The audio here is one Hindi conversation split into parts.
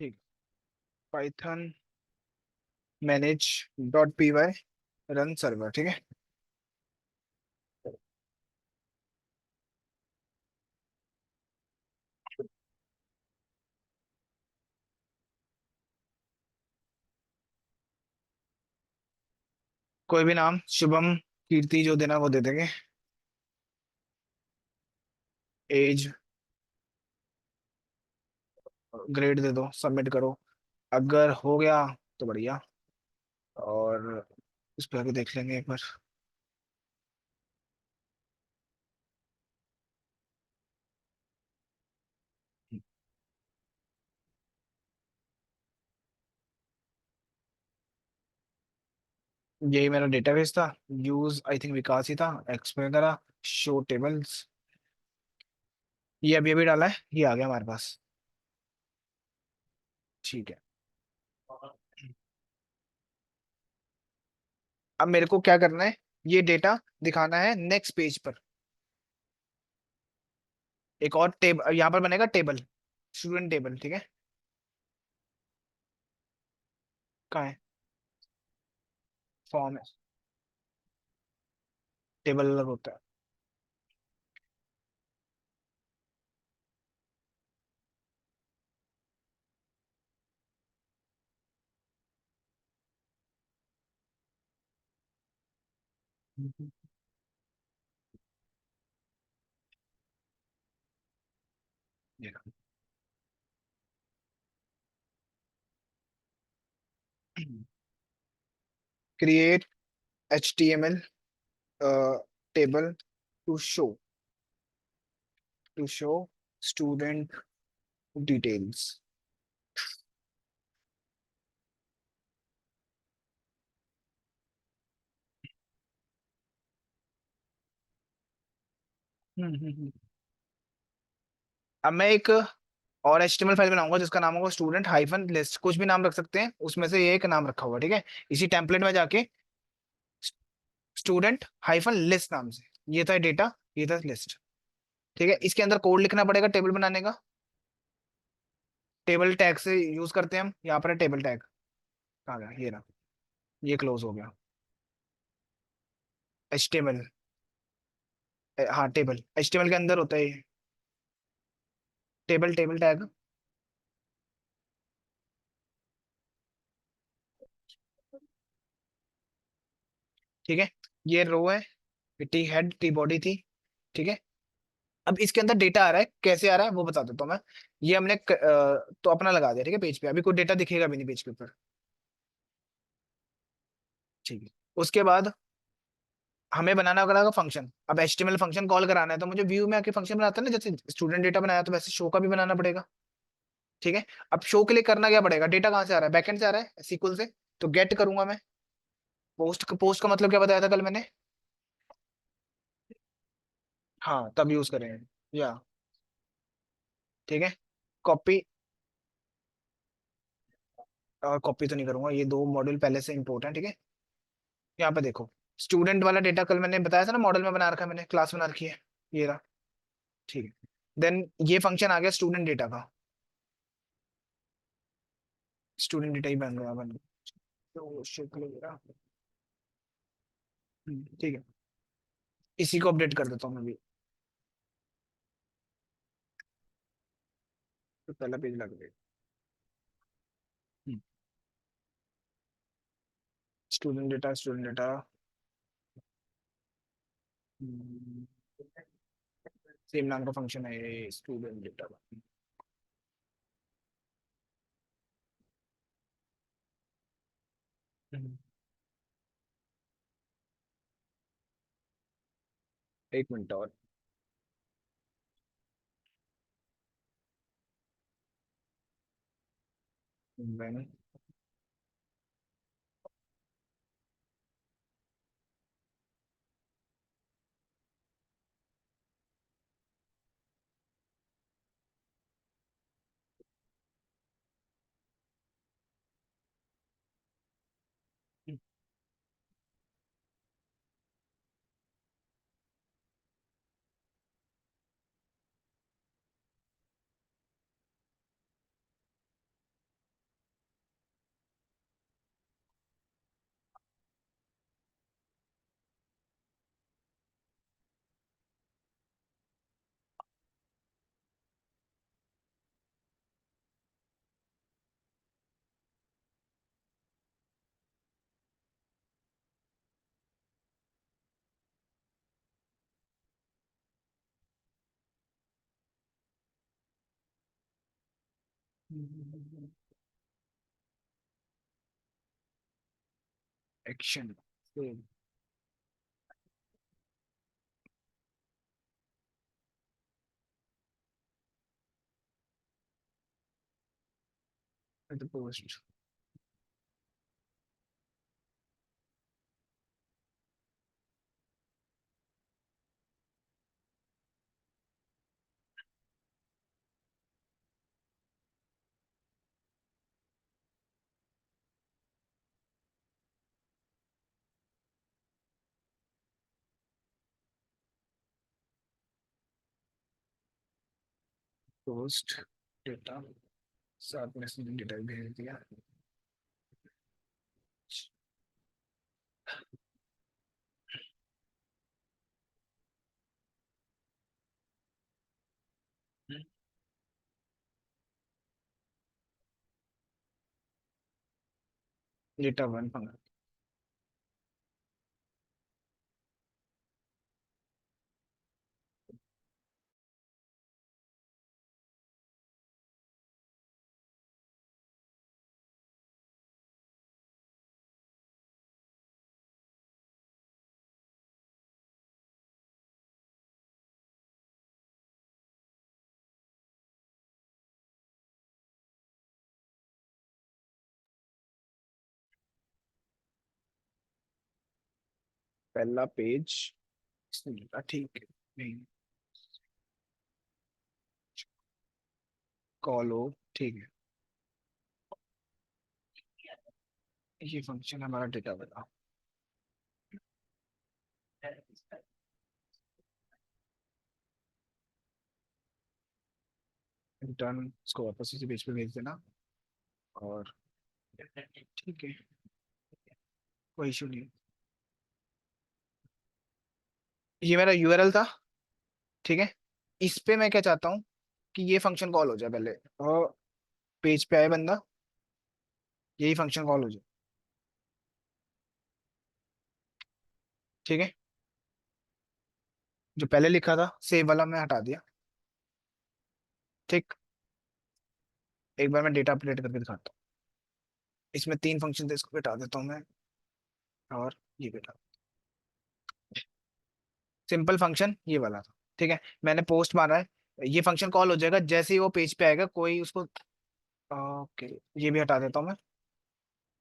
ठीक। Python manage dot P Y run server, ठीक है। कोई भी नाम, शुभम, कीर्ति, जो देना वो दे देंगे। एज, ग्रेड दे दो, सबमिट करो। अगर हो गया तो बढ़िया। और इस पे आगे देख लेंगे एक बार। यही मेरा डेटाबेस था। यूज आई थिंक विकास ही था। एक्सप्लेन करा। Show tables. ये अभी अभी डाला है, ये आ गया हमारे पास। ठीक है। अब मेरे को क्या करना है, ये डेटा दिखाना है नेक्स्ट पेज पर। एक और टेबल यहाँ पर बनेगा, टेबल, स्टूडेंट टेबल, ठीक है। कहाँ है? फॉर्म है। टेबल अलग होता है। Create HTML table to show student details. अब मैं एक और HTML फाइल बनाऊंगा जिसका नाम होगा स्टूडेंट हाइफन लिस्ट, कुछ भी नाम रख सकते हैं, उसमें से ये एक नाम रखा हुआ, ठीक है। इसी टेम्पलेट में जाके स्टूडेंट हाइफन लिस्ट नाम से, ये था डेटा, ये था लिस्ट, ठीक है। इसके अंदर कोड लिखना पड़ेगा टेबल बनाने का। टेबल टैग से यूज करते हैं हम, यहाँ पर है टेबल टैग। कहाँ गया, ये रहा। ये क्लोज हो गया। HTML, हाँ टेबल HTML के अंदर होता है ये। Table table tag. ठीक है। ये रो है, टी हेड टी बॉडी थी, ठीक है। अब इसके अंदर डेटा आ रहा है, कैसे आ रहा है वो बता देता हूँ मैं। ये हमने तो अपना लगा दिया, ठीक है। पेज पे अभी कोई डेटा दिखेगा भी नहीं पेज के ऊपर। ठीक है। उसके बाद हमें बनाना होगा फंक्शन। अब HTML फंक्शन कॉल कराना है तो मुझे व्यू में आके फंक्शन बनाता है ना, जैसे स्टूडेंट डेटा बनाया तो वैसे शो का भी बनाना पड़ेगा, ठीक है। अब शो के लिए करना क्या पड़ेगा, डेटा कहाँ से आ रहा है, बैकएंड से आ रहा है SQL से। तो गेट करूंगा मैं। पोस्ट का मतलब क्या बताया था कल मैंने? हाँ तब यूज करेंगे, या ठीक है। कॉपी, कॉपी तो नहीं करूंगा, ये दो मॉड्यूल पहले से इंपोर्ट है, ठीक है। यहाँ पे देखो, स्टूडेंट वाला डेटा कल मैंने बताया था ना, मॉडल में बना रखा है मैंने, क्लास बना रखी है। ये रहा, ठीक है। देन ये फंक्शन आ गया स्टूडेंट डेटा का। स्टूडेंट डेटा ही बन गया, बन गया। तो शिट लगेगा। ठीक है। इसी को अपडेट कर देता हूँ मैं भी। तो पहला पेज लग गया। Student data. सेम नाम का फंक्शन है ये, स्टूडेंट डेटा का। एक मिनट और। मैंने एक्शन पोस्ट पोस्ट डेटा, साथ में इसने डेटा भेज दिया। डेटा वन फंक्शन पहला पेज इसने लिखा, ठीक है। नहीं, कॉल हो, ठीक है। ये फंक्शन हमारा डेटा बता। रिटर्न इसको वापस इसी पेज पे भेज देना। और ठीक है, कोई इशू नहीं। ये मेरा यूआरएल था, ठीक है। इस पे मैं क्या चाहता हूँ कि ये फंक्शन कॉल हो जाए पहले, और पेज पे आए बंदा, यही फंक्शन कॉल हो जाए, ठीक है। जो पहले लिखा था सेव वाला मैं हटा दिया, ठीक। एक बार मैं डेटा अपडेट करके दिखाता हूँ। इसमें तीन फंक्शन थे, इसको हटा देता हूँ मैं, और ये बेटा सिंपल फंक्शन ये वाला था, ठीक है। मैंने पोस्ट मारा है, ये फंक्शन कॉल हो जाएगा जैसे ही वो पेज पे आएगा, कोई उसको, ओके, ये भी हटा देता हूँ मैं,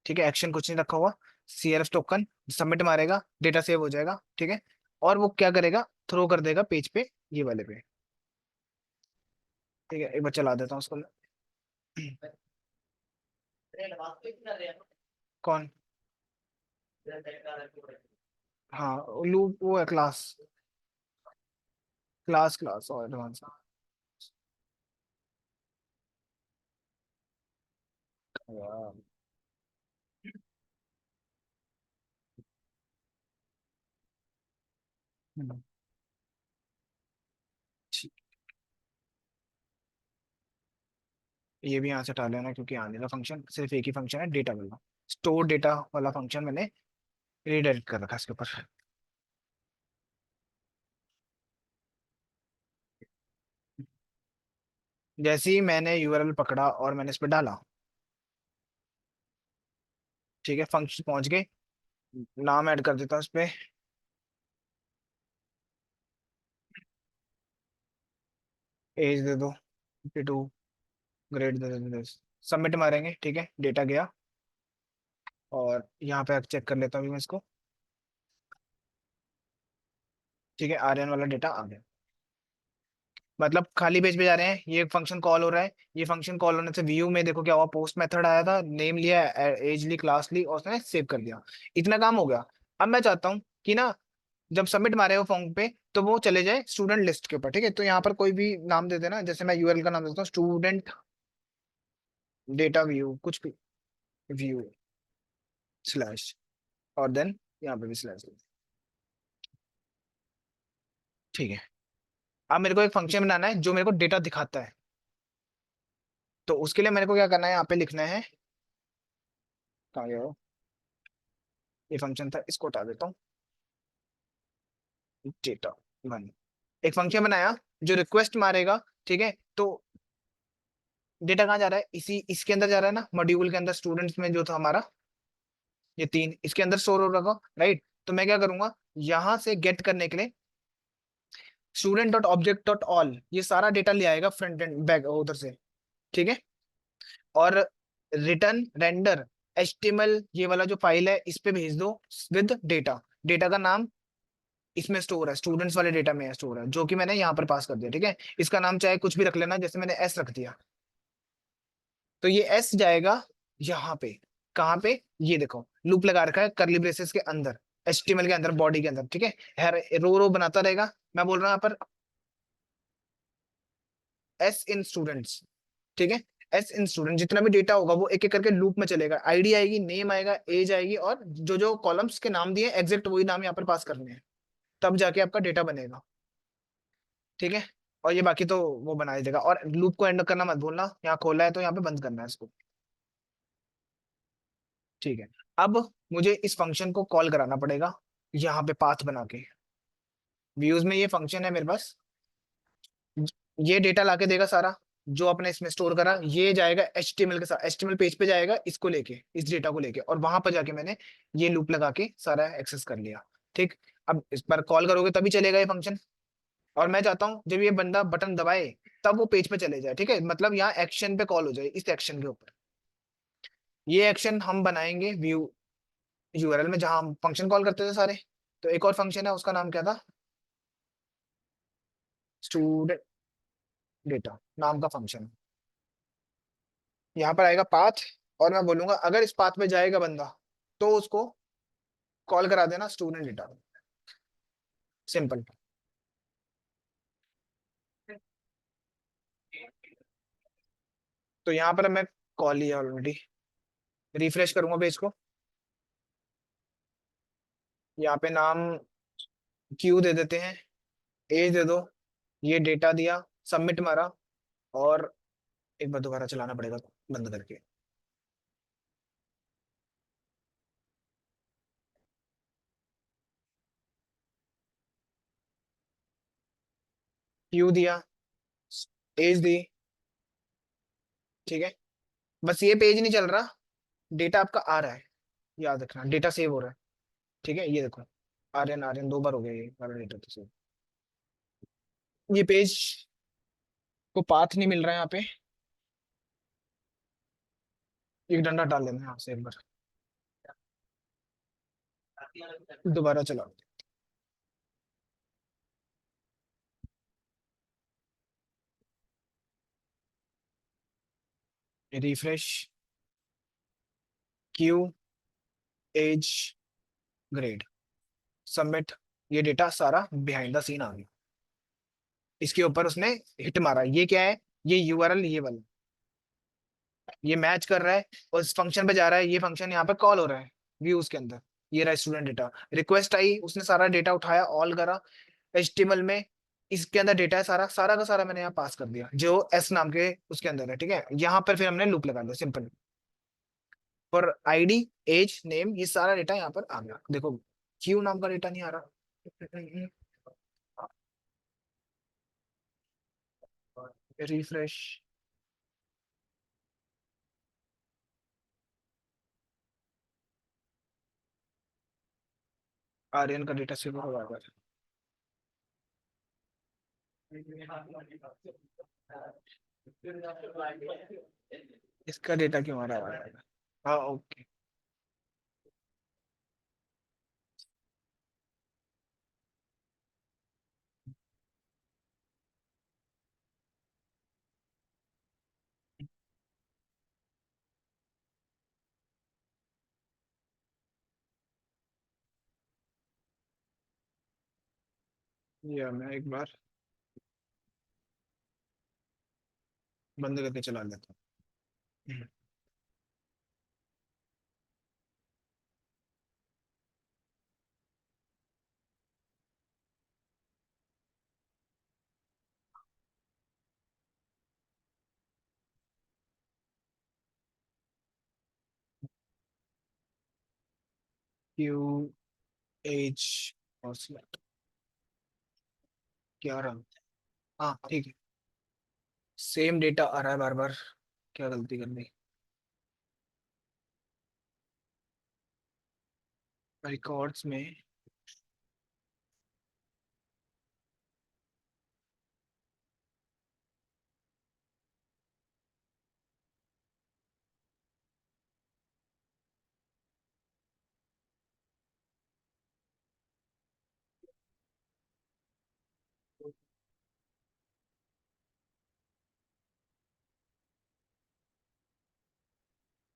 ठीक है। एक्शन कुछ नहीं रखा हुआ, CRF टोकन सबमिट मारेगा, डेटा सेव हो जाएगा, ठीक है। और वो क्या करेगा, थ्रो कर देगा पेज पे, ये वाले पे, ठीक है। एक बार चला देता हूँ उसको मैं। कौन? हाँ, लूप वो है, क्लास क्लास क्लास और एडवांस। ठीक, ये भी यहाँ से हटा लेना, क्योंकि आने का फंक्शन सिर्फ एक ही फंक्शन है, डेटा वाला। स्टोर डेटा वाला फंक्शन मैंने रीडायरेक्ट कर रखा है इसके ऊपर। जैसे ही मैंने यूआरएल पकड़ा और मैंने इस पर डाला, ठीक है, फंक्शन पहुंच गए। नाम ऐड कर देता हूँ इस पे, एज दे दो 52, ग्रेड दे दो, सबमिट मारेंगे, ठीक है। डेटा गया, और यहाँ पे चेक कर लेता हूँ मैं इसको, ठीक है। आर्यन वाला डेटा आ गया, मतलब खाली पेज पे जा रहे हैं, ये फंक्शन कॉल हो रहा है। ये फंक्शन कॉल होने से व्यू में देखो क्या हुआ, पोस्ट मेथड आया था, नेम लिया, एज ली, क्लास ली, और उसने सेव कर दिया। इतना काम हो गया। अब मैं चाहता हूँ कि ना, जब सबमिट मारे हो फॉर्म पे, तो वो चले जाए स्टूडेंट लिस्ट के ऊपर, ठीक है। तो यहाँ पर कोई भी नाम दे देना, जैसे मैं यूआरएल का नाम देता हूँ स्टूडेंट डेटा व्यू, कुछ भी, व्यू स्लैश, और देन यहाँ पे भी स्लैश, ठीक है। अब मेरे को एक फंक्शन बनाना है जो मेरे को डेटा दिखाता है। तो उसके लिए मेरे को क्या करना है, यहाँ पे लिखना है, कहाँ गया वो? ये फंक्शन था, इसको हटा देता हूँ। डेटा वन, एक फंक्शन बनाया जो रिक्वेस्ट मारेगा, ठीक है। तो डेटा कहाँ जा रहा है, इसी इसके अंदर जा रहा है ना, मॉड्यूल के अंदर, स्टूडेंट्स में जो था हमारा, ये तीन इसके अंदर स्टोर हो रखा, राइट। तो मैं क्या करूंगा, यहाँ से गेट करने के लिए student dot object dot all, ये सारा डेटा ले आएगा फ्रंट एंड बैक उधर से, ठीक है। और रिटर्न रेंडर एचटीएमएल ये वाला जो फाइल है इस पे भेज दो विद डेटा, डेटा का नाम इसमें स्टोर है, स्टूडेंट्स वाले डेटा में स्टोर है, जो कि मैंने यहाँ पर पास कर दिया, ठीक है। इसका नाम चाहे कुछ भी रख लेना, जैसे मैंने एस रख दिया, तो ये एस जाएगा यहाँ पे, कहाँ पे, ये देखो लूप लगा रखा है करली ब्रेसेस के अंदर, एचटीएमएल के अंदर, बॉडी के अंदर, ठीक है। हर रो रो बनाता रहेगा, मैं बोल रहा हूँ यहाँ पर एस इन स्टूडेंट्स, ठीक है। एस इन स्टूडेंट जितना भी डेटा होगा वो एक एक करके लूप में चलेगा, आईडी आएगी, नेम आएगा, एज आएगी, और जो जो कॉलम्स के नाम दिए एग्जैक्ट वही नाम यहाँ पर पास करने हैं, तब जाके आपका डेटा बनेगा, ठीक है। और ये बाकी तो वो बना देगा, और लूप को एंड करना मत भूलना, यहाँ खोला है तो यहाँ पे बंद करना है इसको, ठीक है। अब मुझे इस फंक्शन को कॉल कराना पड़ेगा यहाँ पे पाथ बना के, व्यूज में ये फंक्शन है मेरे पास, ये डेटा लाके देगा सारा, जो अपने इसमें स्टोर करा, ये जाएगा एचटीएमएल के साथ, एचटीएमएल पेज पे जाएगा इसको लेके, इस डेटा को लेके, और वहां पर जाके मैंने ये लूप लगा के सारा एक्सेस कर लिया, ठीक। अब इस पर कॉल करोगे तभी चलेगा ये फंक्शन, और मैं चाहता हूँ जब ये बंदा बटन दबाए तब वो पेज पे चले जाए, ठीक है, मतलब यहाँ एक्शन पे कॉल हो जाए, इस एक्शन के ऊपर। ये एक्शन हम बनाएंगे व्यू यूआरएल में, जहां हम फंक्शन कॉल करते थे सारे। तो एक और फंक्शन है, उसका नाम क्या था, स्टूडेंट डेटा नाम का फंक्शन, यहाँ पर आएगा पाथ, और मैं बोलूंगा अगर इस पाथ में जाएगा बंदा तो उसको कॉल करा देना स्टूडेंट डेटा, सिंपल। तो यहाँ पर मैं कॉल लिया ऑलरेडी, रिफ्रेश करूंगा पेज को, यहाँ पे नाम क्यू दे देते हैं, एज दे दो, ये डेटा दिया, सबमिट मारा, और एक बार दोबारा चलाना पड़ेगा बंद करके, क्यू दिया, एज दी, ठीक है। बस ये पेज नहीं चल रहा, डेटा आपका आ रहा है, याद रखना डेटा सेव हो रहा है, ठीक है। ये देखो आर्यन आर्यन दो बार हो गया, ये वाला डेटा तो सेव, ये पेज को पाथ नहीं मिल रहा है यहाँ पे, एक डंडा डाल लेना यहाँ से एक बार, दोबारा चलाओ, refresh, queue, age, grade, submit, ये डेटा सारा बिहाइंड द सीन आ गया, इसके ऊपर उसने हिट मारा, ये क्या है, ये यूआरएल ये वाला, ये मैच कर रहा है, और इस फंक्शन पे जा रहा है, ये फंक्शन यहाँ पे कॉल हो रहा है व्यूज के अंदर, ये रहा स्टूडेंट डेटा, रिक्वेस्ट आई, उसने सारा डेटा उठाया, ऑल करा एचटीएमएल में, इसके अंदर डेटा है सारा, सारा का सारा मैंने यहाँ पास कर दिया, जो एस नाम के उसके अंदर है, ठीक है। यहाँ पर फिर हमने लूप लगा दिया simple, for ID, age, name, ये सारा डेटा यहाँ पर आ गया, देखो क्यू नाम का डेटा नहीं आ रहा, रिफ्रेश, आर्यन का डेटा सेव होगा अगर, इसका डेटा क्यों आ रहा है, हाँ ओके, ये मैं एक बार बंद करके चला लेता हूँ, क्यू, एज, और select, क्या रहा, हाँ ठीक है, सेम डेटा आ रहा है बार बार, क्या गलती कर दी? रिकॉर्ड्स में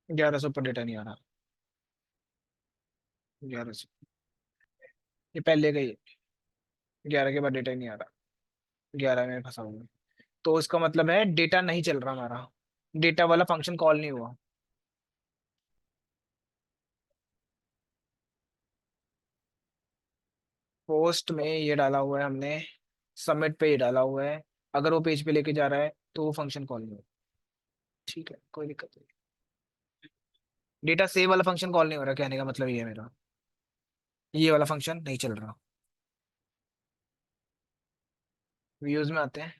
1100 पर डेटा नहीं आ रहा। 1100, ये पहले का ही है। 11 के बाद डेटा ही नहीं आ रहा। 11 में फंसा हुआ हूँ। तो इसका मतलब है डेटा नहीं चल रहा हमारा, डेटा वाला फंक्शन कॉल नहीं हुआ। पोस्ट में ये डाला हुआ है हमने, सबमिट पे ये डाला हुआ है, अगर वो पेज पे लेके जा रहा है तो वो फंक्शन कॉल नहीं होगा। ठीक है, कोई दिक्कत नहीं। डेटा सेव वाला फंक्शन कॉल नहीं हो रहा, कहने का मतलब ये है मेरा, ये वाला फंक्शन नहीं चल रहा। व्यूज में आते हैं,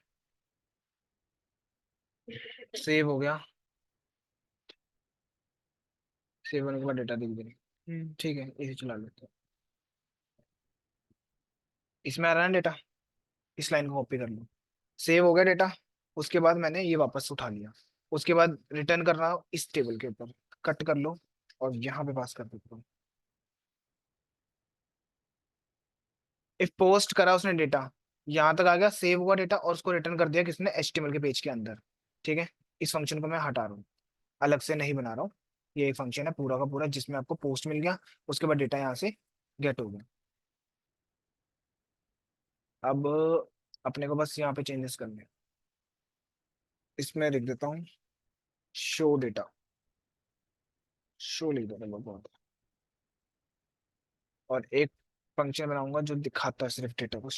सेव हो गया। सेव होने के बाद डेटा दिख गई। ठीक है, इसे चला लेते हैं। इसमें आ रहा है डेटा, इस लाइन को कॉपी कर लो। सेव हो गया डेटा। उसके बाद मैंने ये वापस उठा लिया। उसके बाद रिटर्न कर रहा हूँ इस टेबल के ऊपर, कट कर लो और यहाँ पे पास कर देता हूँ। इफ पोस्ट करा उसने डेटा, यहाँ तक आ गया, सेव हुआ डेटा, और उसको रिटर्न कर दिया किसने, एचटीएमएल के पेज के अंदर। ठीक है, इस फंक्शन को मैं हटा रहा हूँ, अलग से नहीं बना रहा हूँ। ये एक फंक्शन है पूरा का पूरा जिसमें आपको पोस्ट मिल गया, उसके बाद डेटा यहाँ से गेट हो गया। अब अपने को बस यहाँ पे चेंजेस करने हैं। इसमें लिख देता हूँ शो डेटा, शो लिख देता हूँ बहुत। और एक फंक्शन बनाऊंगा जो दिखाता है सिर्फ डेटा को,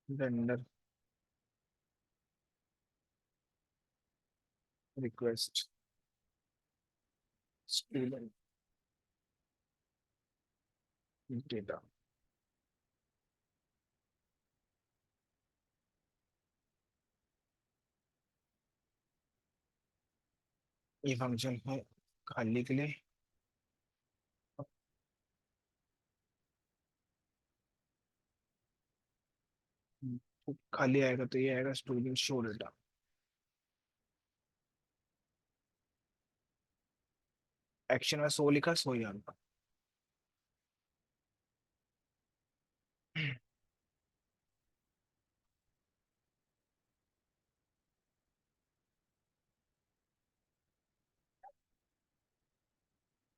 रेंडर रिक्वेस्ट स्टूडेंट डेटा। ये फंक्शन है खाली के लिए। खाली आएगा तो ये आएगा स्टूडेंट शो डेटा। एक्शन में सो लिखा, सो ही आएगा।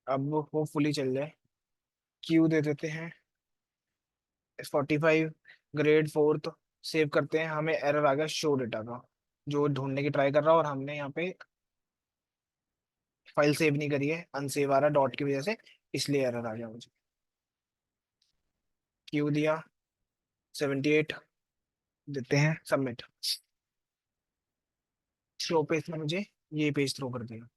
अब वो होपफुली चल जाए। क्यू दे देते हैं 45, ग्रेड फोर्थ। सेव करते हैं, हमें एरर आ गया शो डेटा का, जो ढूंढने की ट्राई कर रहा है, और हमने यहाँ पे फाइल सेव नहीं करी है, अनसेव आ रहा है डॉट की वजह से, इसलिए एरर आ गया मुझे। क्यू दिया 78, देते हैं सबमिट। शो पेज में मुझे ये पेज थ्रो कर दिया।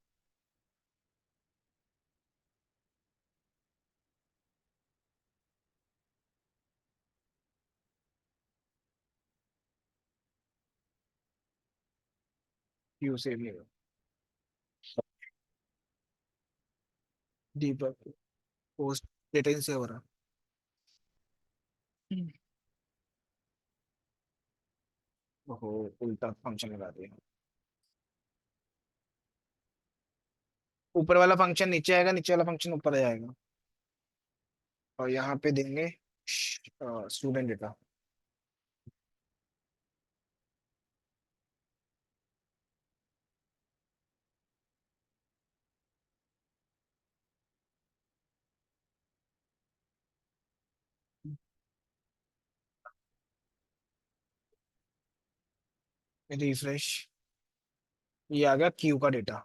क्यू सेव नहीं हुआ। डीबग पोस्ट डेटा से हो रहा। हम्म। ओहो, उल्टा फंक्शन लगा दिया। ऊपर वाला फंक्शन नीचे आएगा, नीचे वाला फंक्शन ऊपर आ जाएगा। और यहाँ पे देंगे स्टूडेंट डेटा। रिफ्रेश, ये आ गया क्यू का डेटा।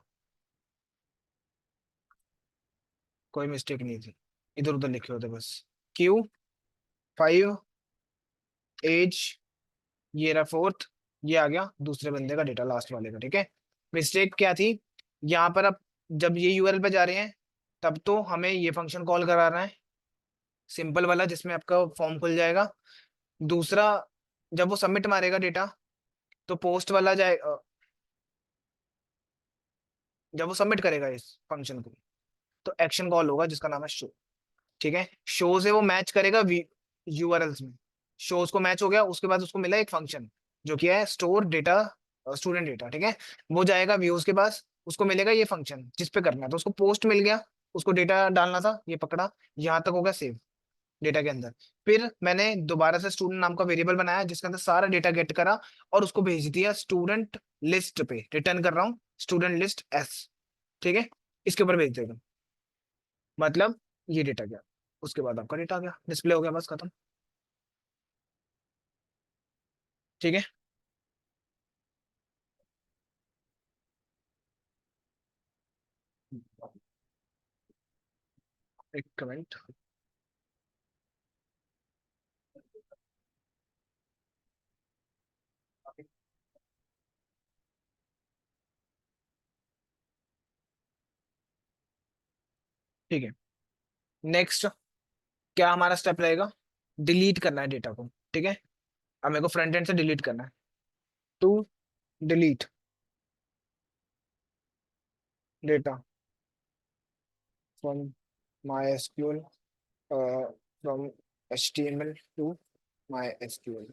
कोई मिस्टेक नहीं थी, इधर उधर लिखे होते बस। क्यू 5, एज, ये रहा फोर्थ। ये आ गया दूसरे बंदे का डेटा, लास्ट वाले का। ठीक है, मिस्टेक क्या थी यहाँ पर, अब जब ये यूआरएल पे जा रहे हैं तब तो हमें ये फंक्शन कॉल कराना है, सिंपल वाला, जिसमें आपका फॉर्म खुल जाएगा। दूसरा, जब वो सबमिट मारेगा डेटा, तो पोस्ट वाला जाएगा। जब वो सबमिट करेगा इस फंक्शन को, तो एक्शन कॉल होगा जिसका नाम है शो। ठीक है, शो से वो मैच करेगा यूआरएल्स में। शोज को मैच हो गया, उसके बाद उसको मिला एक फंक्शन जो कि है स्टोर डेटा, स्टूडेंट डेटा। ठीक है, वो जाएगा व्यूज के पास, उसको मिलेगा ये फंक्शन जिस पे करना है, तो उसको पोस्ट मिल गया, उसको डेटा डालना था, ये पकड़ा, यहाँ तक हो गया सेव डेटा के अंदर। फिर मैंने दोबारा से स्टूडेंट नाम का वेरिएबल बनाया जिसके अंदर सारा डेटा गेट करा, और उसको भेज दिया स्टूडेंट लिस्ट पे, रिटर्न कर रहा हूँ स्टूडेंट लिस्ट एस। ठीक है, इसके ऊपर भेज देगा, मतलब ये डेटा गया। उसके बाद आपका डेटा आ गया, डिस्प्ले हो गया, बस खत्म। ठीक है, एक कमेंट। ठीक है, नेक्स्ट क्या हमारा स्टेप रहेगा? डिलीट करना है डेटा को। ठीक है, अब मेरे को फ्रंट एंड से डिलीट करना है। To delete data from my SQL, from HTML to my SQL.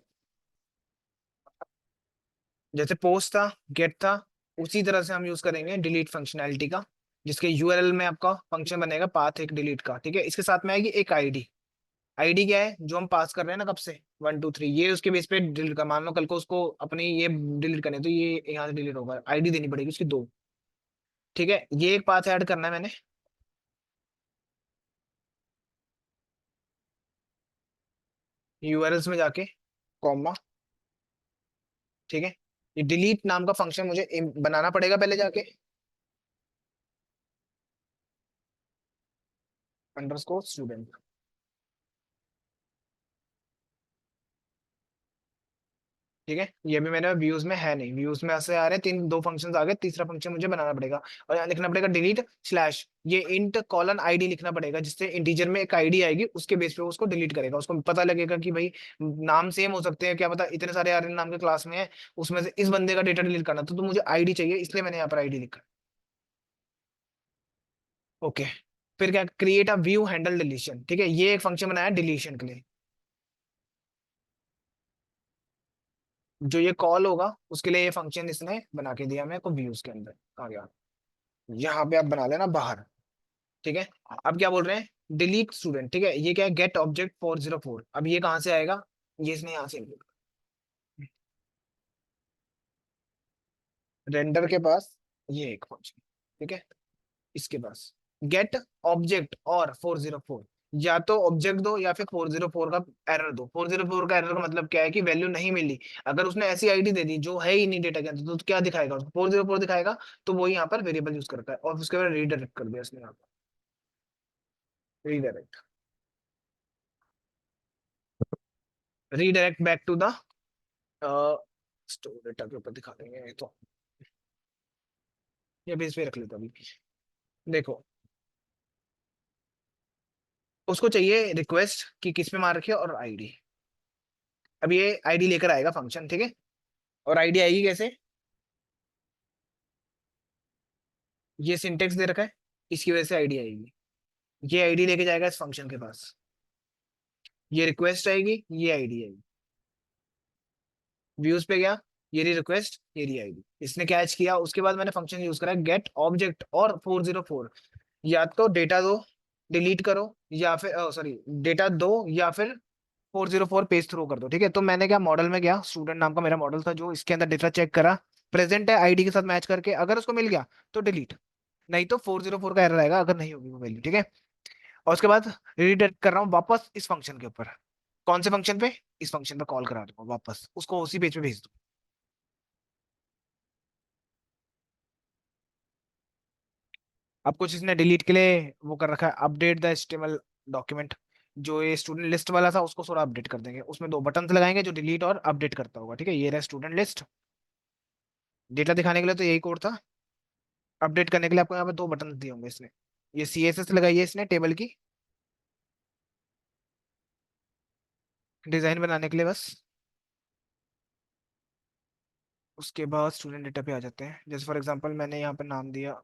जैसे पोस्ट था, गेट था, उसी तरह से हम यूज करेंगे डिलीट फंक्शनैलिटी का, जिसके यूआरएल में आपका फंक्शन बनेगा पाथ एक डिलीट का। ठीक है, इसके साथ में आएगी एक आईडी। आईडी क्या है? जो हम पास कर रहे हैं ना कब से, 1 2 3, ये उसके बेस पे डिलीट कर। मान लो कल को उसको अपनी ये डिलीट करने, तो ये यहाँ से डिलीट होगा, आईडी देनी पड़ेगी उसकी दो। ठीक है, ये एक पाथ ऐड करना है मैंने। यूआरएल्स में जाके कॉमा। ठीक है, ये डिलीट नाम का फंक्शन मुझे बनाना पड़ेगा पहले जाके, अंडरस्कोर स्टूडेंट। ठीक है, ये भी मेरे व्यूज में है नहीं, व्यूज में ऐसे आ रहे हैं तीन, दो फंक्शंस आ गए, तीसरा फंक्शन मुझे बनाना पड़ेगा। और यहाँ लिखना पड़ेगा डिलीट स्लैश, ये इंट कॉलन आईडी लिखना पड़ेगा, जिससे इंटीजर में एक आईडी आएगी, उसके बेस पे वो उसको डिलीट करेगा। उसको पता लगेगा कि भाई नाम सेम हो सकते हैं, क्या पता इतने सारे आर्यन नाम के क्लास में है, उसमें से इस बंदे का डेटा डिलीट करना, तो मुझे आईडी चाहिए, इसलिए मैंने यहाँ पर आईडी लिखा। ओके, फिर क्या, create a view handle deletion. ठीक है, ये एक फंक्शन बनाया डिलीशन के लिए। जो ये कॉल होगा उसके लिए ये फंक्शन इसने बना के दिया मेरे को व्यूज के अंदर। कहाँ गया? यहाँ पे आप बना लेना बाहर। ठीक है, अब क्या बोल रहे हैं? Delete student. ठीक है, ये क्या है? Get object 404। अब ये कहाँ से आएगा? ये इसने यहाँ से रेंडर के पास, ये एक फंक्शन। ठीक है, इसके पास गेट ऑब्जेक्ट और 404, या तो ऑब्जेक्ट दो या फिर 404 का एरर दो। 404 का एरर का मतलब क्या है कि वैल्यू नहीं मिली। अगर उसने ऐसी आईडी दे दी जो है ही नहीं डेटा के अंदर, तो क्या दिखाएगा उसको? 404 दिखाएगा, तो वो यहाँ पर वेरिएबल यूज करता है, और उसके बाद रीडायरेक्ट कर दिया इसने यहाँ पर, redirect. Redirect back to the store data के ऊपर दिखा देंगे ये तो, ये बेस पे रख लेता अभी। देखो, उसको चाहिए रिक्वेस्ट कि किस पे मार रखी है और आईडी। अब ये आईडी लेकर आएगा फंक्शन। ठीक है, और आईडी आएगी कैसे? ये सिंटेक्स दे रखा है, इसकी वजह से आईडी आएगी। ये आईडी लेके जाएगा इस फंक्शन के पास, ये रिक्वेस्ट आएगी, ये आईडी आएगी। व्यूज पे गया, ये रही रिक्वेस्ट, ये रही आईडी, इसने कैच किया। उसके बाद मैंने फंक्शन यूज करा गेट ऑब्जेक्ट और 404। या तो डेटा दो, डिलीट करो, या फिर सॉरी, डेटा दो या फिर 404 पेज थ्रू कर दो। ठीक है, तो मैंने क्या, मॉडल में गया, स्टूडेंट नाम का मेरा मॉडल था, जो इसके अंदर डेटा चेक करा, प्रेजेंट है आईडी के साथ मैच करके, अगर उसको मिल गया तो डिलीट, नहीं तो 404 का एरर आएगा अगर नहीं होगी वो वैल्यू। ठीक है, और उसके बाद रीडायरेक्ट कर रहा हूँ वापस इस फंक्शन के ऊपर। कौन से फंक्शन पे? इस फंक्शन पे कॉल करा दूंगा वापस, उसको उसी पेज पे भेज दूँ। अब कुछ इसने डिलीट के लिए वो कर रखा है, अपडेट द एचटीएमएल डॉक्यूमेंट। जो ये स्टूडेंट लिस्ट वाला था उसको थोड़ा अपडेट कर देंगे, उसमें दो बटन लगाएंगे जो डिलीट और अपडेट करता होगा। ठीक है, ये रहा स्टूडेंट लिस्ट। डेटा दिखाने के लिए तो यही कोड था, अपडेट करने के लिए आपको यहाँ पे दो बटन दिए होंगे इसने, ये CSS लगाई है इसने टेबल की, डिजाइन बनाने के लिए बस। उसके बाद स्टूडेंट डेटा पे आ जाते हैं, जैसे फॉर एग्जांपल मैंने यहाँ पर नाम दिया,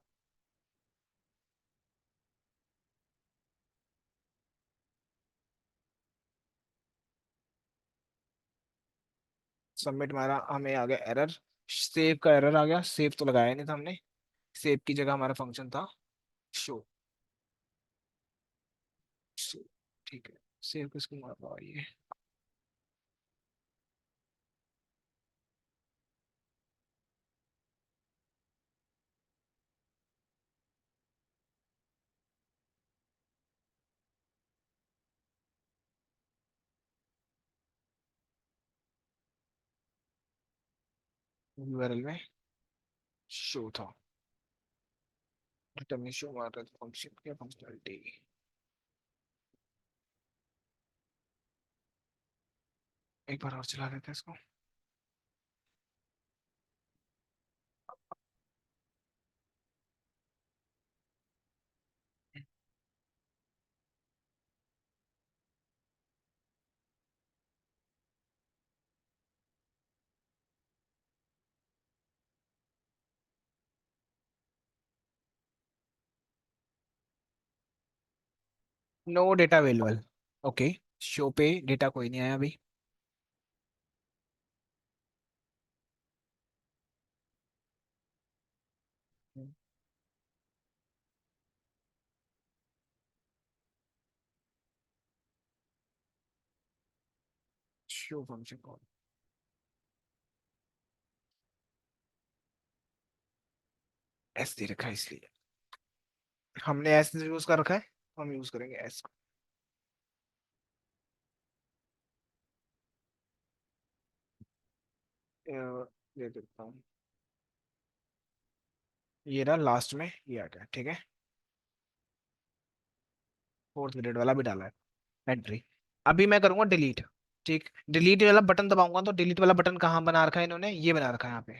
सबमिट मारा, हमें आ गया एरर, सेव का एरर आ गया, सेव तो लगाया नहीं था हमने, सेव की जगह हमारा फंक्शन था शो। ठीक है, सेव किसको मारा ये, यूआरएल में शो था, रिटर्न में शो मार रहा था, फंक्शन क्या फंक्शनलिटी। एक बार और चला लेते हैं इसको। No data available, okay, show पे डेटा कोई नहीं आया अभी। शो फंक्शन कॉल, एस दे रखा है इसलिए, हमने एस यूज कर रखा है, हम यूज करेंगे एस। दे देता हूँ, ये रहा लास्ट में, ये आ गया, ठीक है, फोर्थ ग्रेड वाला भी डाला है, एंट्री। अभी मैं करूंगा डिलीट, ठीक, डिलीट वाला बटन दबाऊंगा तो डिलीट वाला बटन कहाँ बना रखा है इन्होंने, ये बना रखा है यहाँ पे,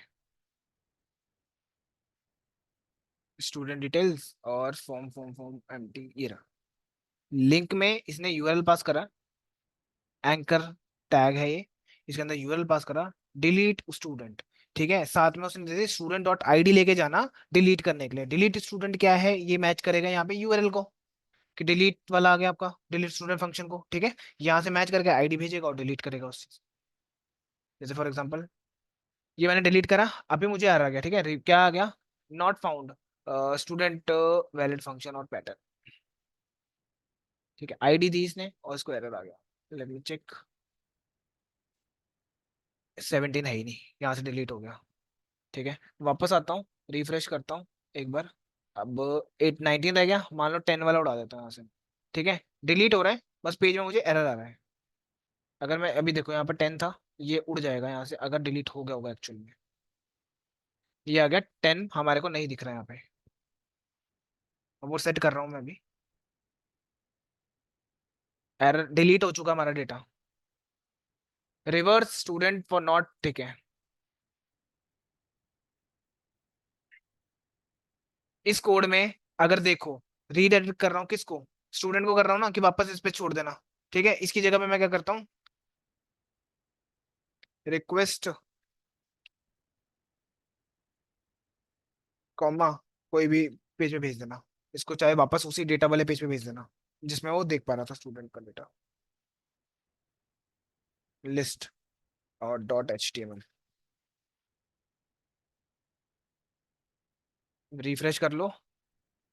स्टूडेंट डिटेल्स और फॉर्म फॉर्म फॉर्म एम्प्टी, ये रहा, लिंक में इसने यूआरएल पास करा, एंकर टैग है ये, इसके अंदर यूआरएल पास करा, डिलीट स्टूडेंट, ठीक है, साथ में उसने दे स्टूडेंट डॉट आईडी लेके जाना डिलीट करने के लिए, डिलीट स्टूडेंट क्या है ये मैच करेगा यहाँ पे यूआरएल को, कि डिलीट वाला आ गया आपका डिलीट स्टूडेंट फंक्शन को, ठीक है, यहाँ से मैच करके आईडी भेजेगा और डिलीट करेगा उस चीज। जैसे फॉर एग्जांपल ये मैंने डिलीट करा, अभी मुझे आ रहा गया, ठीक है, क्या आ गया, not found student valid function और पैटर्न, ठीक है, आईडी दी इसने और इसको एरर आ गया, लेट मी चेक, 17 है ही नहीं, यहाँ से डिलीट हो गया, ठीक है, वापस आता हूँ, रिफ्रेश करता हूँ एक बार, अब 8 19 रह गया, मान लो 10 वाला उड़ा देता हूँ यहाँ से, ठीक है, डिलीट हो रहा है, बस पेज में मुझे एरर आ रहा है, अगर मैं अभी देखो यहाँ पर 10 था, ये उड़ जाएगा यहाँ से अगर डिलीट हो गया होगा एक्चुअल में, ये आ गया 10 हमारे को नहीं दिख रहा है यहाँ पे, अब वो सेट कर रहा हूँ मैं अभी, एरर डिलीट हो चुका हमारा data, reverse student for not, ठीक है, इस कोड में अगर देखो, रीडायरेक्ट कर रहा हूँ किसको, स्टूडेंट को कर रहा हूँ ना कि वापस इस पे छोड़ देना, ठीक है, इसकी जगह पे मैं क्या करता हूँ, रिक्वेस्ट कॉमा कोई भी पेज पे भेज देना, इसको चाहे वापस उसी डेटा वाले पेज पे भेज देना जिसमें वो देख पा रहा था स्टूडेंट का डेटा, लिस्ट और dot H T M L, refresh कर लो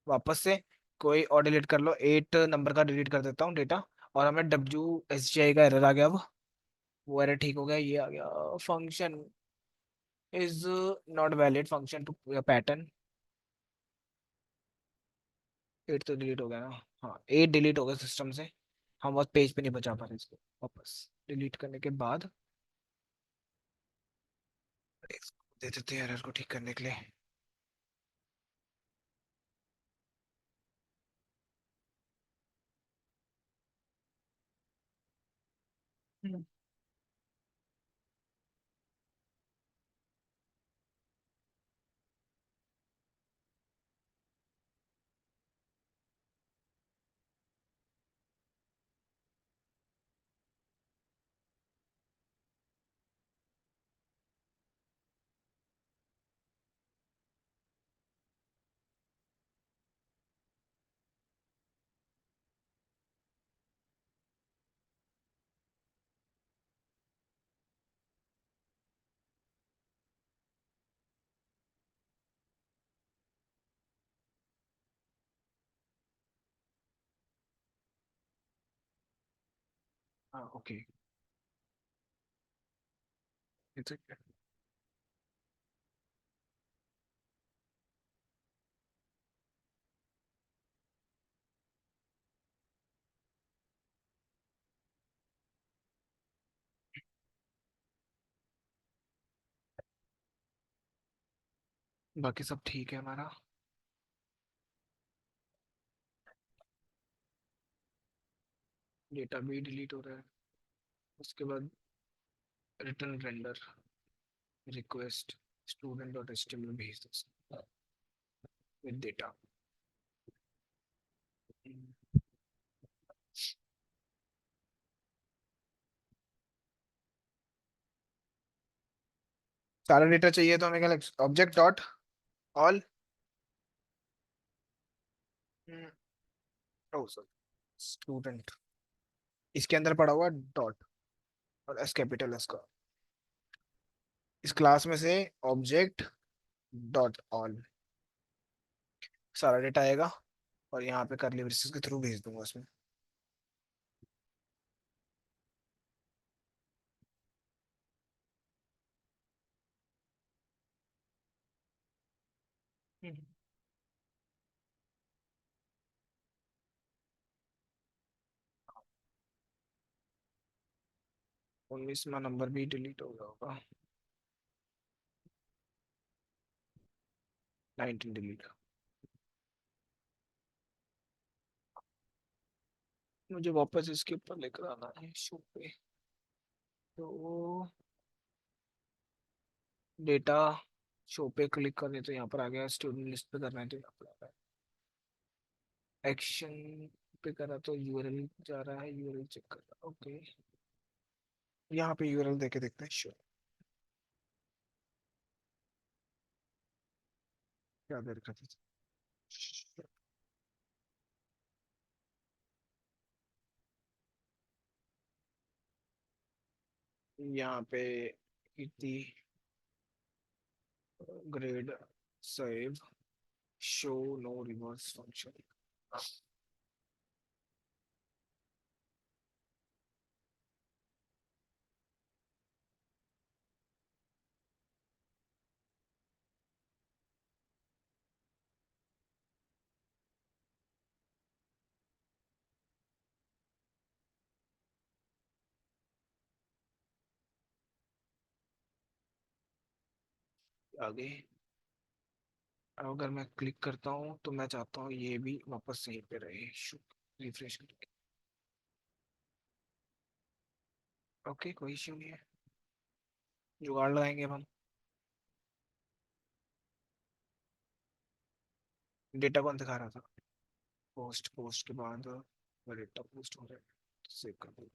वापस से, कोई और डिलीट कर लो, 8 नंबर का डिलीट कर देता हूँ डेटा, और हमें WSGI का एरर आ गया, अब वो एरर ठीक हो गया, ये आ गया, function is not valid function to pattern, 8 तो डिलीट हो गया ना, हाँ 8 डिलीट हो गया सिस्टम से, हम बस पेज पे नहीं बचा पा रहे इसको, वापस डिलीट करने के बाद इसको दे देते हैं एरर को ठीक करने के लिए। हम्म। हाँ ओके, ये तो बाकी सब ठीक है हमारा। डेटा भी डिलीट हो रहा है। उसके बाद return render request student dot HTML भेज दो विद डेटा। सारा डेटा चाहिए तो हमें क्या ऑब्जेक्ट डॉट ऑल, ओ सॉरी, स्टूडेंट, इसके अंदर पड़ा हुआ डॉट और एस कैपिटल एस का, इस क्लास में से ऑब्जेक्ट डॉट ऑल सारा डेटा आएगा, और यहाँ पे करली ब्रेसेस के थ्रू भेज दूंगा उसमें। हम्म। 19वां नंबर भी डिलीट हो गया होगा। 19 डिलीट। मुझे वापस इसके ऊपर लेकर आना है शो पे। तो डेटा शो पे क्लिक करने तो यहाँ पर आ गया, स्टूडेंट लिस्ट पे करना है तो यहाँ पर आ रहा है, एक्शन पे करा तो यूआरएल जा रहा है, यूआरएल चेक कर रहा है ओके। यहाँ पे यूआरएल देके देखते हैं शो, क्या देर का था। यहाँ पे इतनी grade save show no reverse function. आगे अगर मैं क्लिक करता हूँ तो मैं चाहता हूँ ये भी वापस यहीं पे रहे, रिफ्रेश करके। ओके कोई इश्यू नहीं है, जुगाड़ लगाएंगे अब हम। डेटा कौन दिखा रहा था? पोस्ट, पोस्ट के बाद डेटा पोस्ट हो रहा है, सेव कर दो।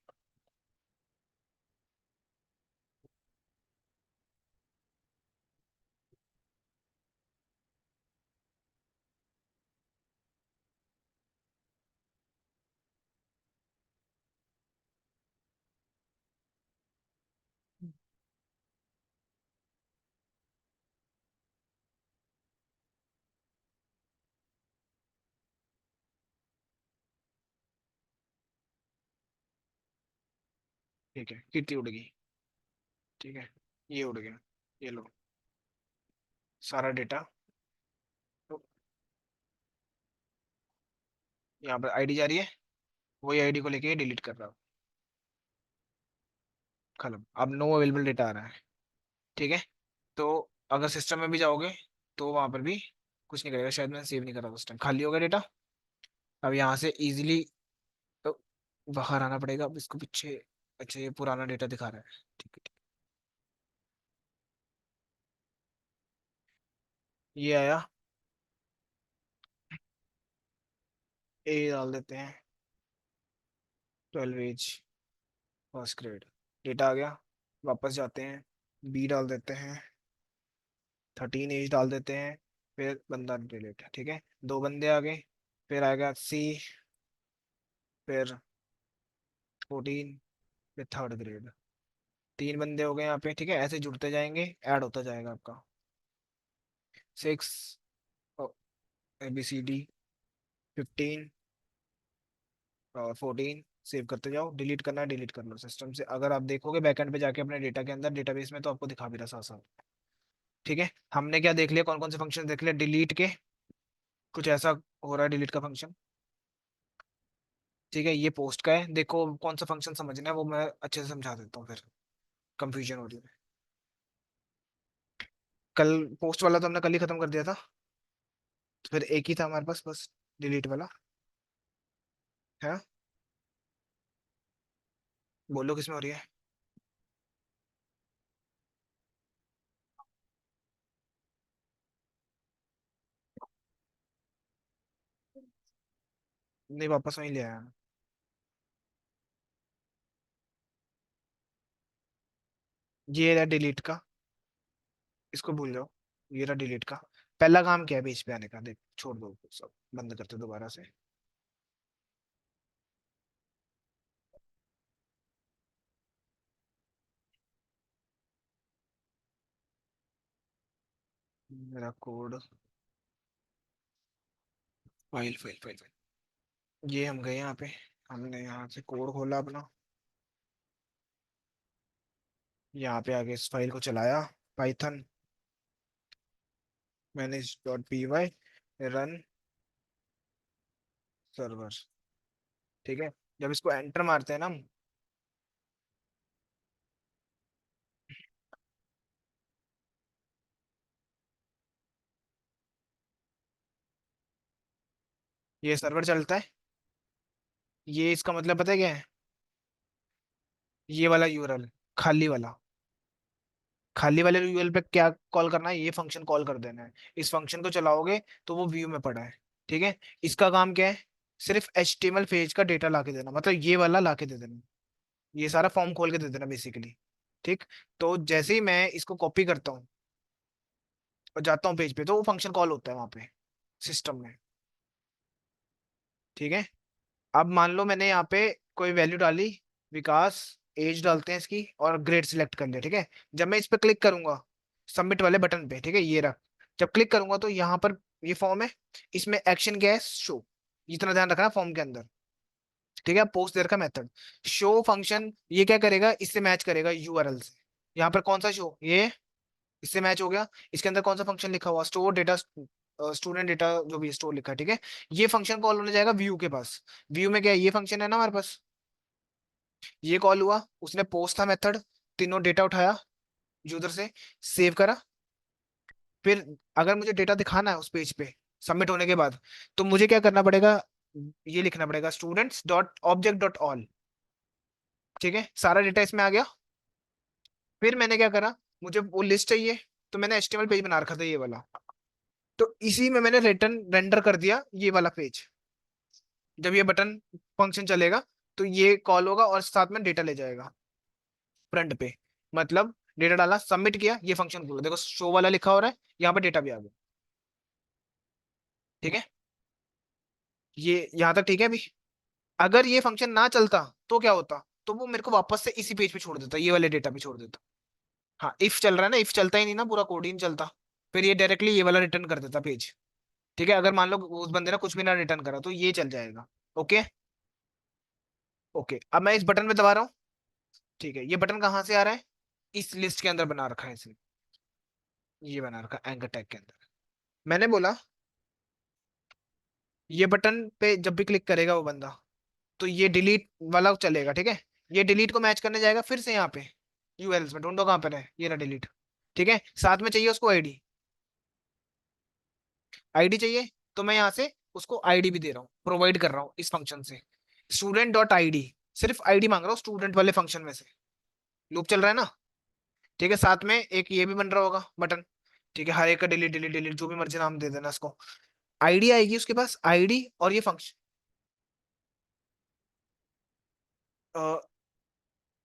ठीक है, कितनी उड़ गई? ठीक है, ये उड़ गया, ये लो सारा डेटा। तो यहाँ पर आईडी जा रही है, वही आईडी को लेके डिलीट कर रहा हूँ। खत्म, अब नो अवेलेबल डेटा आ रहा है। ठीक है, तो अगर सिस्टम में भी जाओगे तो वहां पर भी कुछ नहीं करेगा, शायद मैंने सेव नहीं करा उस टाइम, खाली होगा डेटा। अब यहाँ से इजीली तो बाहर आना पड़ेगा, अब इसको पीछे। अच्छा ये पुराना डेटा दिखा रहा है, ठीक है ठीक। ये आया, ए डाल देते हैं, 12 एज, फर्स्ट ग्रेड, डेटा आ गया। वापस जाते हैं, बी डाल देते हैं, 13 एज डाल देते हैं, फिर बंदा डिलीट, ठीक है। दो बंदे आ गए, फिर आएगा सी, फिर 14, फिर थर्ड ग्रेड। तीन बंदे हो गए यहाँ पे, ठीक है, ऐसे जुड़ते जाएंगे, ऐड होता जाएगा आपका। 6, ए बी सी डी, 15 और 14, सेव करते जाओ, डिलीट करना है डिलीट कर लो सिस्टम से। अगर आप देखोगे बैकएंड पे जाके अपने डेटा के अंदर डेटाबेस में, तो आपको दिखा भी रहा साथ साथ। ठीक है, हमने क्या देख लिया, कौन कौन से फंक्शन देख लिया डिलीट के। कुछ ऐसा हो रहा है डिलीट का फंक्शन। ठीक है, ये पोस्ट का है, देखो कौन सा फंक्शन समझना है वो मैं अच्छे से समझा देता हूँ, फिर कंफ्यूजन हो रही है। कल पोस्ट वाला तो हमने कल ही खत्म कर दिया था, तो फिर एक ही था हमारे पास बस, डिलीट वाला। है, बोलो किसमें हो रही है। नहीं, वापस वहीं ले आया। ये रहा डिलीट का, इसको भूल जाओ। ये रहा डिलीट का। पहला काम क्या है पेज पे आने का, देख छोड़ दो सब, बंद करते दोबारा से। मेरा code, file file file file, ये हम गए यहाँ पे, हमने यहाँ से कोड खोला अपना, यहाँ पे आके इस फाइल को चलाया, Python manage dot P Y run server. ठीक है, जब इसको एंटर मारते हैं ना हम, ये सर्वर चलता है। ये इसका मतलब पता है क्या है, ये वाला यूआरएल, खाली वाला, खाली वाले यूआरएल पे क्या कॉल करना है, ये फंक्शन कॉल कर देना है। इस फंक्शन को चलाओगे तो वो व्यू में पड़ा है। ठीक है, इसका काम क्या है, सिर्फ HTML पेज का डेटा ला के देना, मतलब ये वाला ला के दे देना, ये सारा फॉर्म खोल के दे देना बेसिकली। ठीक, तो जैसे ही मैं इसको कॉपी करता हूँ और जाता हूँ पेज पे, तो वो फंक्शन कॉल होता है वहां पे सिस्टम में। ठीक है, अब मान लो मैंने यहाँ पे कोई वैल्यू डाली, विकास, एज डालते हैं इसकी, और ग्रेड सिलेक्ट कर लिया। ठीक है, जब मैं इस पे क्लिक करूंगा सबमिट वाले बटन पे, ठीक है ये रहा, जब क्लिक करूंगा तो यहाँ पर ये फॉर्म है, इसमें एक्शन क्या है, शो। इतना ध्यान रखना फॉर्म के अंदर। ठीक है, पोस्ट देर का मेथड, शो फंक्शन ये क्या करेगा, इससे मैच करेगा यूआरएल से। यहाँ पर कौन सा शो, ये इससे मैच हो गया। इसके अंदर कौन सा फंक्शन लिखा हुआ, स्टोर डेटा, स्टूडेंट डेटा जो भी स्टोर लिखा है। ठीक है, ये फंक्शन कॉल होने जाएगा व्यू के पास। व्यू में क्या है, ये फंक्शन है ना हमारे पास, ये कॉल हुआ, उसने पोस्ट था मेथड, तीनों डेटा उठाया यूजर से, सेव करा। फिर अगर मुझे डेटा दिखाना है उस पेज पे सबमिट होने के बाद, तो मुझे क्या करना पड़ेगा, ये लिखना पड़ेगा students dot object dot all. ठीक है, सारा डेटा इसमें आ गया। फिर मैंने क्या करा, मुझे वो लिस्ट चाहिए, तो मैंने HTML पेज बना रखा था ये वाला, तो इसी में मैंने रिटर्न रेंडर कर दिया ये वाला पेज। जब ये बटन फंक्शन चलेगा तो ये कॉल होगा और साथ में डेटा ले जाएगा फ्रंट पे। मतलब डेटा डाला, सबमिट किया, ये फंक्शन खोला, देखो शो वाला लिखा हो रहा है, यहाँ पे डेटा भी आ गया। ठीक है, ये यहाँ तक ठीक है अभी। अगर ये फंक्शन ना चलता तो क्या होता, तो वो मेरे को वापस से इसी पेज पे छोड़ देता, ये वाले डेटा पे छोड़ देता। हाँ, इफ चल रहा है ना, इफ चलता ही नहीं ना, पूरा कोड ही नहीं चलता, फिर ये डायरेक्टली ये वाला रिटर्न कर देता पेज। ठीक है, अगर मान लो उस बंदे ने कुछ भी ना रिटर्न करा तो ये चल जाएगा। ओके। ओके, अब मैं इस बटन पे दबा रहा हूँ। ठीक है, ये बटन कहाँ से आ रहा है, इस लिस्ट के अंदर बना रखा है इसने, ये बना रखा है एंकर टैग के अंदर। मैंने बोला ये बटन पे जब भी क्लिक करेगा वो बंदा, तो ये डिलीट वाला चलेगा। ठीक है, ये डिलीट को मैच करने जाएगा फिर से यहाँ पे यूआरएल्स में, ढूंढो कहाँ पर है, ये रहा डिलीट। ठीक है, साथ में चाहिए उसको आईडी, आईडी चाहिए, तो मैं यहाँ से उसको आईडी भी दे रहा हूँ, प्रोवाइड कर रहा हूँ इस फंक्शन से, स्टूडेंट डॉट आईडी, सिर्फ आईडी मांग रहा हूँ स्टूडेंट वाले फंक्शन में से। लूप चल रहा है ना। ठीक है, साथ में एक ये भी बन रहा होगा बटन। ठीक है, हर एक का डिलीट डिलीट डिलीट जो भी मर्जी नाम दे देना इसको। आईडी आएगी उसके पास, आईडी और ये फंक्शन,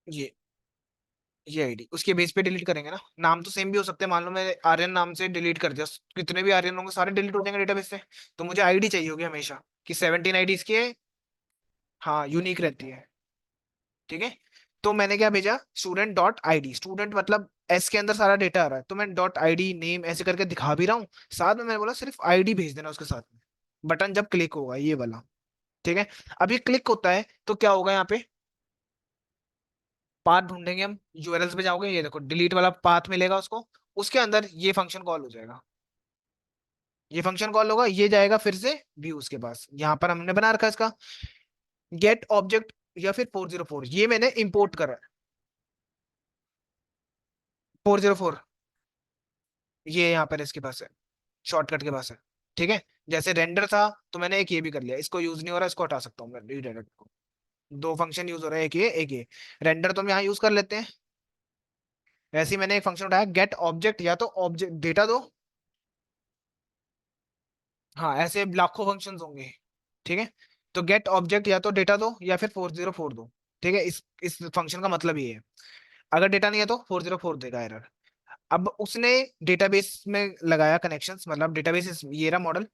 ये ये आईडी उसके बेस पे डिलीट करेंगे ना, नाम तो सेम भी हो सकते हैं, मान लो मैं आर्यन नाम से डिलीट कर दिया, कितने भी आर्यन होंगे सारे डिलीट हो जाएंगे डेटाबेस से। तो मुझे आईडी चाहिए होगी हमेशा, कि 17 आईडीज की है। हाँ, यूनिक रहती है। ठीक है, तो मैंने क्या भेजा, स्टूडेंट डॉट आईडी, स्टूडेंट मतलब एस के अंदर सारा डेटा आ रहा है, तो मैं डॉट आईडी नेम ऐसे करके दिखा भी रहा हूँ, साथ में मैंने बोला सिर्फ आईडी भेज देना उसके साथ में, बटन जब क्लिक होगा ये वाला। ठीक है। अभी क्लिक होता है तो क्या होगा यहाँ पे, पाथ ढूंढेंगे हम, यूआरएल्स पे जाओगे, ये देखो डिलीट वाला पाथ मिलेगा उसको, उसके अंदर ये फंक्शन कॉल हो जाएगा, ये फंक्शन कॉल होगा, ये जाएगा फिर से व्यूज के पास, यहाँ पर हमने बना रखा है इसका गेट ऑब्जेक्ट, या फिर 404, ये मैंने इंपोर्ट करा है। 404 ये यहाँ पर इसके पास है, शॉर्टकट के पास है। ठीक है। जैसे रेंडर था तो मैंने एक ये भी कर लिया, इसको यूज नहीं हो रहा, इसको हटा सकता हूँ मैं रिडायरेक्ट को। दो फंक्शन यूज हो रहा है, एक ये एक ये। रेंडर तो हम यहाँ यूज कर लेते हैं। वैसे ही मैंने एक फंक्शन उठाया गेट ऑब्जेक्ट, या तो ऑब्जेक्ट डेटा दो, हाँ ऐसे लाखों फंक्शंस होंगे। ठीक है। तो गेट ऑब्जेक्ट या तो डेटा दो या फिर 404 दो। ठीक है, इस फंक्शन का मतलब ये है। अगर डेटा नहीं है तो 404 देगा एरर। अब उसने डेटाबेस में लगाया कनेक्शंस, मतलब डेटाबेस ये रहा model,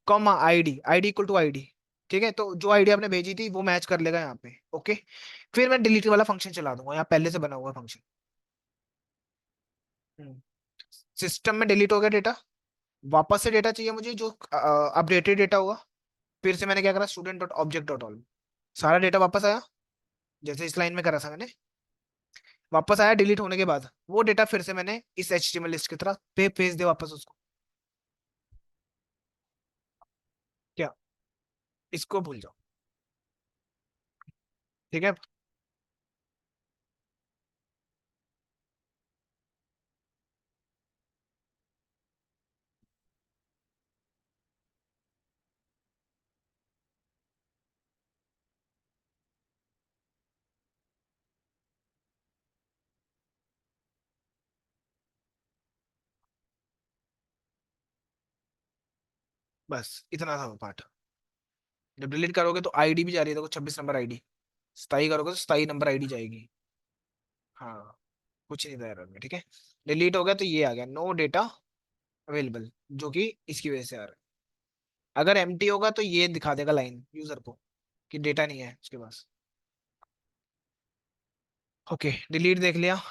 comma ID, ID equal to ID. ठीक है, तो जो आईडी आपने भेजी थी वो मैच कर लेगा यहाँ पे। ओके। फिर मैं डिलीट वाला फंक्शन चला दूंगा, यहाँ पहले से बना हुआ फंक्शन। सिस्टम में डिलीट हो गया डेटा, वापस से डेटा चाहिए मुझे जो अपडेटेड डेटा होगा। फिर से मैंने क्या करा, student dot object dot all, सारा डेटा वापस आया, जैसे इस लाइन में करा था मैंने। वापस आया डिलीट होने के बाद, वो डेटा फिर से मैंने इस एचटीएमएल लिस्ट की तरह पे भेज दिया वापस उसको। क्या, इसको भूल जाओ। ठीक है। बस इतना था वो पार्ट। जब डिलीट करोगे तो आईडी भी जा रही है, देखो 26 नंबर आईडी, 27 करोगे तो 27 नंबर आईडी जाएगी। हाँ, कुछ नहीं था एरर में। ठीक है। डिलीट हो गया तो ये आ गया नो डेटा अवेलेबल, जो कि इसकी वजह से आ रहा है। अगर एम्प्टी होगा तो ये दिखा देगा लाइन यूजर को कि डेटा नहीं है उसके पास। ओके, डिलीट देख लिया।